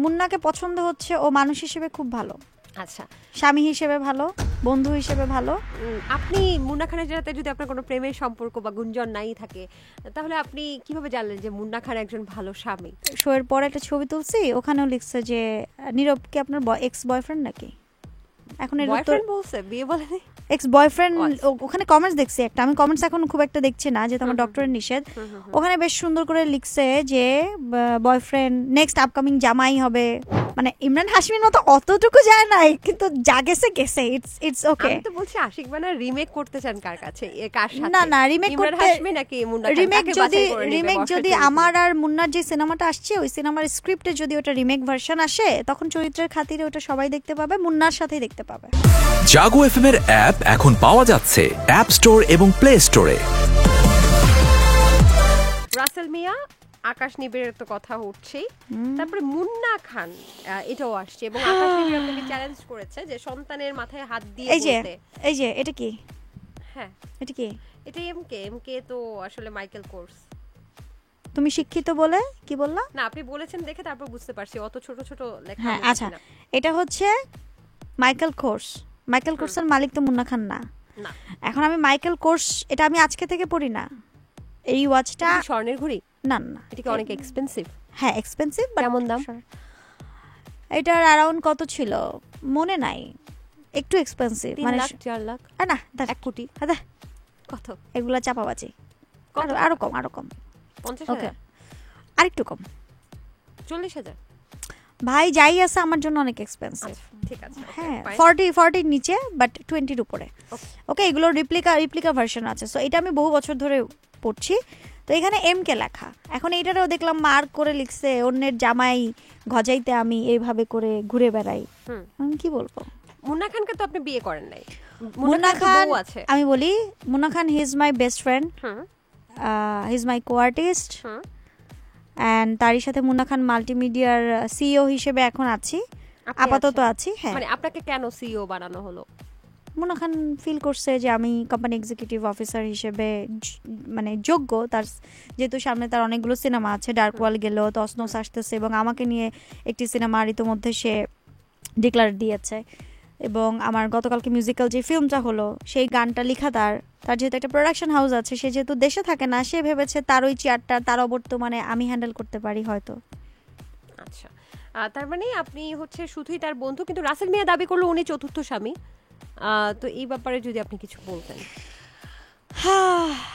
মুন্নাকে পছন্দ হচ্ছে ও মানুষ হিসেবে খুব ভালো। আচ্ছা, স্বামী হিসেবে ভালো, বন্ধু হিসেবে ভালো। আপনি মুন্না খানের সাথে যদি আপনার কোনো প্রেমের সম্পর্ক বা গুঞ্জন নাই থাকে, তাহলে আপনি কিভাবে জানলেন যে মুন্না খান একজন ভালো স্বামী? শোয়ের পরে একটা ছবি তুলছি, ওখানেও লিখছে যে নীরব কি আপনার এক্স বয়ফ্রেন্ড নাকি। এখন এর উত্তর বলছে, বিয়ে বলেনি, এক্স বয়ফ্রেন্ড। ওখানে কমেন্টস দেখছি একটা, আমি কমেন্টস এখন খুব একটা দেখছি না, যেহেতু আমার ডক্টরের নিষেধ। ওখানে বেশ সুন্দর করে লিখছে যে বয়ফ্রেন্ড, নেক্সট আপকামিং জামাই হবে। মানে ইমরান হাশমির মতো অতটুকু যায় নাই, কিন্তু যা গেছে গেছে, ইটস ওকে। আমি তো বলছি আশিক বানা রিমেক করতে চান কার কাছে, কার সাথে? না না, রিমেক করতে, হাশমি নাকি মুন্না খান? রিমেক যদি আমার আর মুন্নার যে সিনেমাটা আসছে ওই সিনেমার স্ক্রিপ্টে যদি ওটা রিমেক ভার্সন আসে, তখন চরিত্রের খাতিরে ওটা সবাই দেখতে পাবে, মুন্নার সাথেই দেখতে পাবে। জাগো এফএম এর অ্যাপ এখন পাওয়া যাচ্ছে অ্যাপ স্টোর এবং প্লে স্টোরে। রাসেল মিয়া, আকাশ নিবিড়ের তো কথা উঠছেই, তারপরে মুন্না খান এটাও আসছে, এবং আকাশ নিবিড় আপনাকে চ্যালেঞ্জ করেছে যে সন্তানের মাথায় হাত দিয়ে বলতে। এই যে এটা কি? হ্যাঁ, এটা কি? এটা এমকে তো আসলে মাইকেল কোর্স। তুমি শিক্ষিত বলে কি বললা? না, আপনি বলেছেন দেখে তারপর বুঝতে পারছি, অত ছোট ছোট লেখা। হ্যাঁ আচ্ছা, এটা হচ্ছে মাইকেল কোর্স। মাইকেল কোর্সের মালিক তো মুন্না খান না। এখন আমি মাইকেল কোর্স, এটা আমি আজকে থেকে পড়ি না। এই ওয়াচটা স্বর্ণের ঘড়ি? না না, এটা কি অনেক এক্সপেন্সিভ? হ্যাঁ এক্সপেন্সিভ। কেমন দাম? এটার অ্যারাউন্ড কত ছিল মনে নাই, একটু এক্সপেন্সিভ, 3 লাখ 4 লাখ না 1 কোটি কত? এগুলা চাপাবাজি। আরো কম, আরো কম। 50,000? আরেকটু কম, 40,000? ভাই যাই আছে আমার জন্য অনেক এক্সপেন্সিভ। ঠিক আছে, হ্যাঁ 40 নিচে, বাট 20 উপরে। ওকে, এগুলো রিপ্লিকা ভার্সন আছে। সো এটা আমি বহু বছর ধরে পড়ছি। তো এখানে এম কে লেখা, এখন এটারও দেখলাম মার্ক করে লিখছে, অন্যের জামাই গজাইতে আমি এইভাবে করে ঘুরে বেড়াই। আমি কি বলবো? মুন্না খানকে তো আপনি বিয়ে করেন নাই। মুন্না খান, আমি বলি Munna Khan he is my best friend, he is my co-artist, and তারই সাথে মুন্না খান মাল্টিমিডিয়ার সিইও হিসেবে এখন আছি, আপাতত আছি। হ্যাঁ, মানে আপনাকে কেন সিইও বানানো হলো? মুন্না খান ফিল করছে যে আমি কোম্পানি এক্সিকিউটিভ অফিসার হিসেবে মানে যোগ্য, তার যেহেতু সামনে তার অনেকগুলো সিনেমা আছে, ডার্ক ওয়াল গেল, তসনস আসতেছে, এবং আমাকে নিয়ে একটি সিনেমা ইতোমধ্যে সে ডিক্লার দিয়েছে। এবং আমার গতকালকে মিউজিক্যাল যে ফিল্মটা হলো, সেই গানটা লেখা তার যেহেতু একটা প্রোডাকশন হাউস আছে, সে যেহেতু দেশে থাকে না, সে ভেবেছে তার ওই চেয়ারটা তার অবর্তমানে আমি হ্যান্ডেল করতে পারি হয়তো। আচ্ছা, তার মানে আপনি হচ্ছে শুধুই তার বন্ধু, কিন্তু রাসেল মিয়া দাবি করলো উনি চতুর্থ স্বামী। তো এই ব্যাপারে যদি আপনি কিছু বলতেন।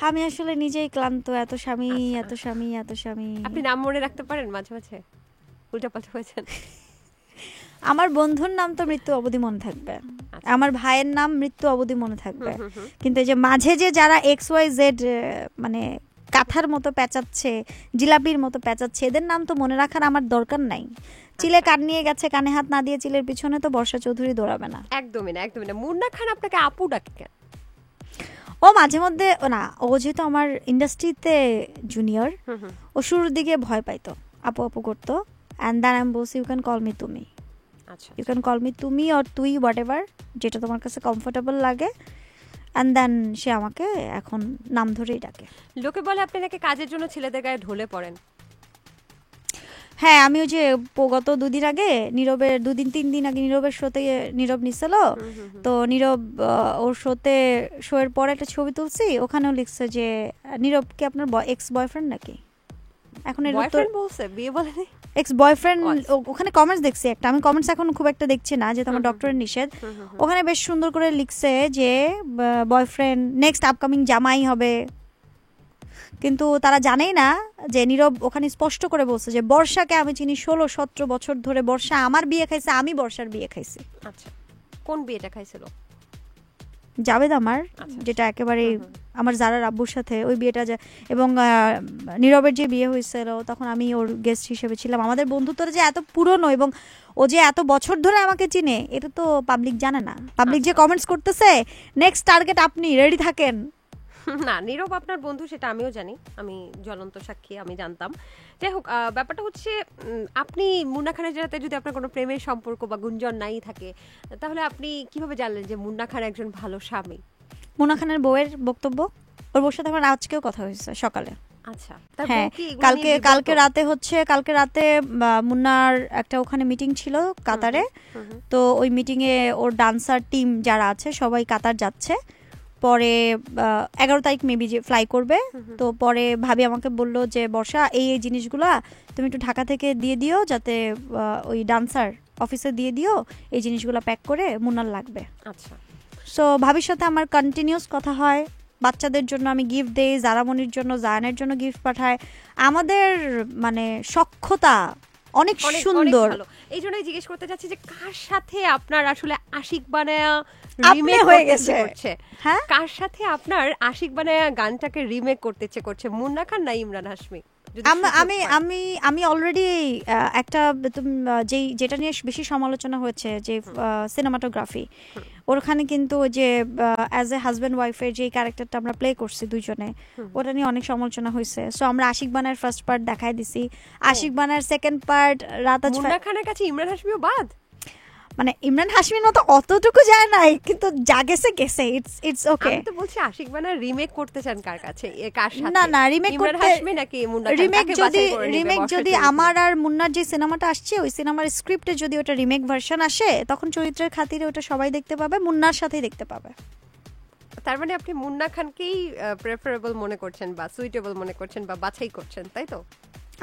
আমি আসলে নিজেই ক্লান্ত, এত স্বামী এত স্বামী এত স্বামী। আপনি নাম মনে রাখতে পারেন মাঝে মাঝে? উল্টাপাল্টা হয়েছেন। আমার বন্ধুর নাম তো মৃত্যু অবধি মনে থাকবে, আমার ভাইয়ের নাম মৃত্যু অবধি মনে থাকবে, কিন্তু এই যে মাঝে যে যারা XYZ মানে কাঁথার মতো পেঁচাচ্ছে, জিলাপির মতো পেঁচাচ্ছে, এদের নাম তো মনে রাখার আমার দরকার নাই। চিলে কান নিয়ে গেছে, কানে হাত না দিয়ে চিলের পিছনে তো বর্ষা চৌধুরী দৌড়াবে না। একদমই না, একদমই না। মুন্না খান আপনাকে আপু ডাকে কেন? ও মাঝে মধ্যে, না ও যেহেতু আমার ইন্ডাস্ট্রিতে জুনিয়র, ও শুরুর দিকে ভয় পাইতো, আপু আপু করতো, অ্যান্ড দেন আমি বলছি ইউ ক্যান কল মি তুমি, ইউ ক্যান কল মি তুমি অর তুই, হোয়াট এভার, যেটা তোমার কাছে কমফোর্টেবল লাগে। অ্যান্ড দেন সে আমাকে এখন নাম ধরেই ডাকে। লোকে বলে আপনি নাকি কাজের জন্য ছেলেদের গায়ে ঢলে পড়েন। হ্যাঁ, আমি ওই যে গত 2 দিন আগে নীরবের 2-3 দিন আগে নীরবের শোতে নীরব নিছিল, তো নীরব ওর শোয়ের পরে একটা ছবি তুলছি, ওখানেও লিখছে যে নীরব কি আপনার এক্স বয়ফ্রেন্ড নাকি। এখন এর উত্তর বলছে, বিয়ে বলেনি, এক্স বয়ফ্রেন্ড। ওখানে কমেন্টস দেখছি একটা, আমি কমেন্টস এখন খুব একটা দেখছি না, যেহেতু আমার ডক্টরের নিষেধ। ওখানে বেশ সুন্দর করে লিখছে যে বয়ফ্রেন্ড, নেক্সট আপকামিং জামাই হবে, কিন্তু তারা জানেই না যে নীরব ওখানে স্পষ্ট করে বলছে যে বর্ষাকে আমি চিনি 16-17 বছর ধরে, বর্ষা আমার বিয়ে খাইছে, আমি বর্ষার বিয়ে খাইছি। আচ্ছা, কোন বিয়েটা খাইছিল? জাবেদ আমার, যেটা একেবারে আমার জারার আব্বুর সাথে ওই বিয়েটা, এবং নীরবের যে বিয়ে হয়েছিল তখন আমি ওর গেস্ট হিসেবে ছিলাম। আমাদের বন্ধুত্বটা যে এত পুরনো এবং ও যে এত বছর ধরে আমাকে চিনে, এটা তো পাবলিক জানে না। পাবলিক যে কমেন্টস করতেছে নেক্সট টার্গেট আপনি, রেডি থাকেন। না, নীরব আপনার বন্ধু সেটা আমিও জানি, আমি জ্বলন্ত সাক্ষী, আমি জানতাম। যাই হোক, ব্যাপারটা হচ্ছে আপনি মুন্না খানের সাথে যদি আপনার কোনো প্রেমের সম্পর্ক বা গুঞ্জন নাই থাকে, তাহলে আপনি কিভাবে জানলেন যে মুন্না খান একজন ভালো স্বামী? মুন্না খানের বউয়ের বক্তব্য, ওর বউর সাথে আমার আজকেও কথা হয়েছে সকালে। আচ্ছা, তার হ্যাঁ, বউ কি এগুলো কালকে নিয়ে কালকে বিব্রত? রাতে মুন্নার একটা ওখানে মিটিং ছিল কাতারে। তো ওই মিটিং এ ওর ডান্সার টিম যারা আছে সবাই কাতার যাচ্ছে। পরে 11 তারিখ মেবি যে ফ্লাই করবে। তো পরে ভাবি আমাকে বলল যে বর্ষা এই এই জিনিসগুলা তুমি একটু ঢাকা থেকে দিয়ে দিও, যাতে ওই ডান্সার অফিসে দিয়ে দিও, এই জিনিসগুলো প্যাক করে মুন্নার লাগবে। আচ্ছা, সো ভাবির সাথে আমার কন্টিনিউয়াস কথা হয়। বাচ্চাদের জন্য আমি গিফট দেই, জারামনির জন্য, জায়ানের জন্য গিফট পাঠাই। আমাদের মানে সখ্যতা অনেক অনেক সুন্দর। ভালো। এই জন্যই জিজ্ঞেস করতে চাচ্ছি যে কার সাথে আপনার আসলে আশিক বানায়া আপনি রিমেক হয়ে করতে গেছে। করছে? হ্যাঁ, কার সাথে আপনার আশিক বানায়া গানটাকে রিমেক করতে ইচ্ছে করছে, মুন্না খান না ইমরান হাশমি? যদি সুযোগ আমি পান। আমি আমি অলরেডি একটা যেটা নিয়ে বেশি সমালোচনা হয়েছে যে সিনেমাটোগ্রাফি, ওখানে কিন্তু যে অ্যাজ এ হাজব্যান্ড ওয়াইফের যে ক্যারেক্টারটা আমরা প্লে করছি দুইজনে, ওটা নিয়ে অনেক সমালোচনা হয়েছে। সো আমরা আশিক বানার ফার্স্ট পার্ট দেখাই দিছি, আশিক বানার সেকেন্ড পার্ট রাতাজ মুন্না খানের কাছে ইমরান হাশমিও বাদ? মানে ইমরান হাশমির মতো অতটুকু যায় নাই, কিন্তু যা গেছে গেছে, ইটস ওকে। আমি তো বলছি আশিক বানার রিমেক করতে চান কার কাছে, কার সাথে? না না, রিমেক ইমরান করতে, হাশমি নাকি মুন্না খান? রিমেক কাকে যদি বাছাই করে নেবে রিমেক বর্ষা যদি চৌধুরী? আমার আর মুন্নার যে সিনেমাটা আসছে ওই সিনেমার স্ক্রিপ্টে যদি ওটা রিমেক ভার্সন আসে, তখন চরিত্রের খাতিরে ওটা সবাই দেখতে পাবে, মুন্নার সাথেই দেখতে পাবে। তার মানে আপনি মুন্না খানকেই প্রেফারেবল মনে করছেন বা সুইটেবল মনে করছেন বা বাছাই করছেন, তাই তো?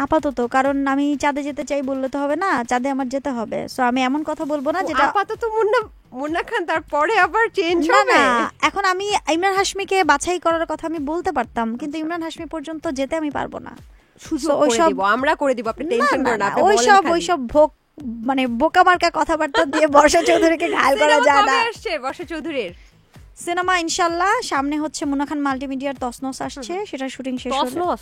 আপাতত, কারণ আমি চাঁদে যেতে চাই বললে তো হবে না, চাঁদে আমার যেতে হবে। সো আমি এমন কথা বলবো না যেটা আপাতত মুন্না খান, তারপরে আবার চেঞ্জ না হবে। না, এখন আমি ইমরান হাশমিকে বাছাই করার কথা আমি বলতে পারতাম, কিন্তু ইমরান হাশমি পর্যন্ত যেতে আমি পারবো না। সুযোগ So, করে ওইসব- দিব, আমরা করে দিব, আপনি টেনশন না, করেন না, না, আপনি বলেন ওইসব খালি। ওইসব মানে বোকা মার্কা কথাবার্তা দিয়ে বর্ষা চৌধুরীকে ঘায়াল করা সিনেমা যায় কবে না। আসছে বর্ষা চৌধুরীর? সিনেমা ইনশাল্লাহ সামনে হচ্ছে, মুন্না খান মাল্টিমিডিয়ার তসনস আসছে, সেটা শুটিং শেষ হলো। তসনস?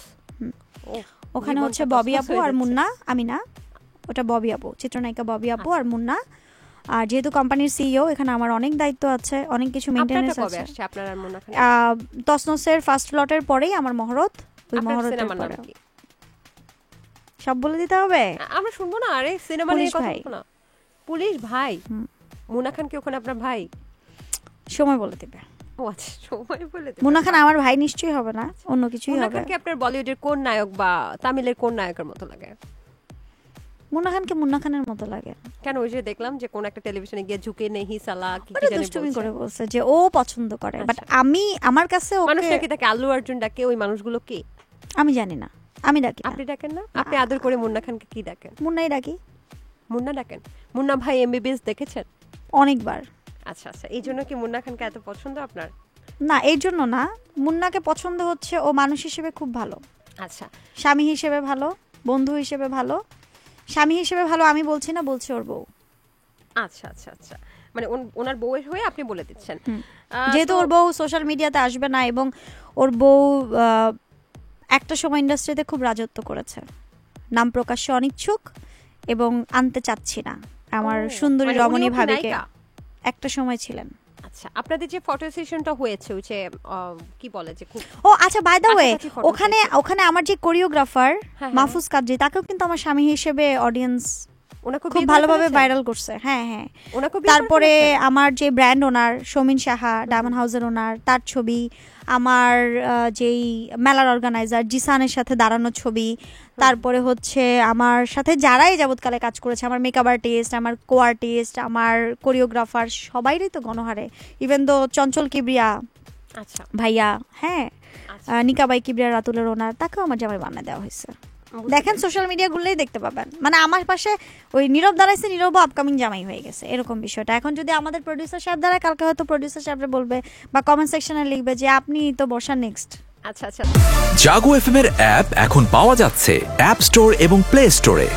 ওখানে হচ্ছে জীবনটা ববি তছনছ আপু হয়ে আর যাচ্ছে। মুন্না, আমি না, ওটা ববি আপু, চিত্রনায়িকা ববি আপু আর মুন্না। আর যেহেতু কোম্পানির সিইও, এখানে আমার অনেক দায়িত্ব আছে, অনেক কিছু আপনারটা মেইনটেনেন্স কবে আছে। আসছে আপনার আর মুন্না খান? তসনসের ফার্স্ট লটের পরেই আমার মহরত, ওই আপনার মহরতের সিনেমার নাম পরে কি? সব বলে দিতে হবে। আমরা শুনবো না, আরে সিনেমা নিয়ে পুলিশ কথা ভাই। বলবো না? পুলিশ ভাই? মুন্না খান কি ওখানে আপনার ভাই? সময় বলে দিবে। ও আচ্ছা, সময় বলে দিবেন। মুন্না খান আমার ভাই নিশ্চয়ই হবে না, অন্য কিছুই মুন্না হবে। খানকে আপনার বলিউডের কোন নায়ক বা তামিলের কোন নায়কের মতো লাগে? মুন্না খানকে মুন্না খানের মতো লাগে। কেন, ওই যে দেখলাম যে কোন একটা টেলিভিশনে গিয়ে ঝুঁকে নেহি সালা কি ওটা জানি দুষ্টুমি বলছে। করে বলছে যে ও পছন্দ করে, বাট আচ্ছা। আমার কাছে মানুষ ওকে নাকি তাকে আল্লু অর্জুন ডাকে, ওই মানুষগুলো কে? আমি জানি না, আমি ডাকি না, আপনি ডাকেন না? আপনি আদর করে মুন্না খানকে কি ডাকেন? মুন্নাই ডাকি মুন্না ডাকেন? মুন্না ভাই এমবিবিএস দেখেছেন? অনেকবার। আচ্ছা আচ্ছা, এই জন্য কি মুন্না খানকে এত পছন্দ আপনার? না, এই জন্য না, মুন্নাকে পছন্দ হচ্ছে ও মানুষ হিসেবে খুব ভালো, আচ্ছা, স্বামী হিসেবে ভালো, বন্ধু হিসেবে ভালো। স্বামী হিসেবে ভালো আমি বলছি না, বলছে ওর বউ। আচ্ছা আচ্ছা আচ্ছা, মানে ওনার বউয়ের হয়ে আপনি বলে দিচ্ছেন। যেহেতু ওর বউ সোশ্যাল মিডিয়াতে আসবে না, এবং ওর বউ একটা সময় ইন্ডাস্ট্রিতে খুব রাজত্ব করেছে, নাম প্রকাশ্যে অনিচ্ছুক এবং আনতে চাচ্ছি না আমার সুন্দরী মানে রমণী উনিও কি ভাবিকে। নায়িকা? একটা সময় ছিলেন। আচ্ছা, আপনাদের যে ফটো সেশনটা হয়েছে ওই যে কি বলে যে খুব ও আচ্ছা, বাই দ্য ওয়ে, কাছাকাছি photo ওখানে ওখানে আমার যে কোরিওগ্রাফার হ্যাঁ, মাহফুজ কাদরি, তাকেও কিন্তু আমার স্বামী হিসেবে অডিয়েন্স ওনাকে খুব বিয়ে করে ভালোভাবে ফেলেছেন? ভাইরাল করছে। হ্যাঁ হ্যাঁ। ওনাকে বিয়ে করে তারপরে ফেলেছেন? আমার যে ব্র্যান্ড ওনার সৌমিন সাহা, ডায়মন্ড হাউসের ওনার, তার ছবি, আমার যেই মেলার অর্গানাইজার জিসানের সাথে দাঁড়ানো ছবি, তারপরে হচ্ছে আমার সাথে যারাই যাবৎকালে কাজ করেছে, আমার মেকআপ আর্টিস্ট, আমার কো আর্টিস্ট, আমার কোরিওগ্রাফার, সবাইরই তো গণহারে। ইভেন তো চঞ্চল কিবরিয়া আচ্ছা ভাইয়া, হ্যাঁ, আচ্ছা, নিকাবাই কিবরিয়া রাতুলের ওনার, তাকেও আমার জামাই বানিয়ে দেওয়া হয়েছে। দেখেন সোশ্যাল মিডিয়া গুলোই দেখতে পাবেন, মানে আমার পাশে ওই নীরব দাঁড়াইছে, নীরব আপকামিং জামাই হয়ে গেছে, এরকম বিষয়টা। এখন যদি আমাদের প্রোডিউসার সাহেব দাঁড়ায়, কালকে হয়তো প্রোডিউসার সাহেবরা বলবে বা কমেন্ট সেকশনে লিখবে যে আপনি তো বর্ষা নেক্সট। আচ্ছা আচ্ছা। জাগো এফএম এর অ্যাপ এখন পাওয়া যাচ্ছে অ্যাপ স্টোর এবং প্লে স্টোরে।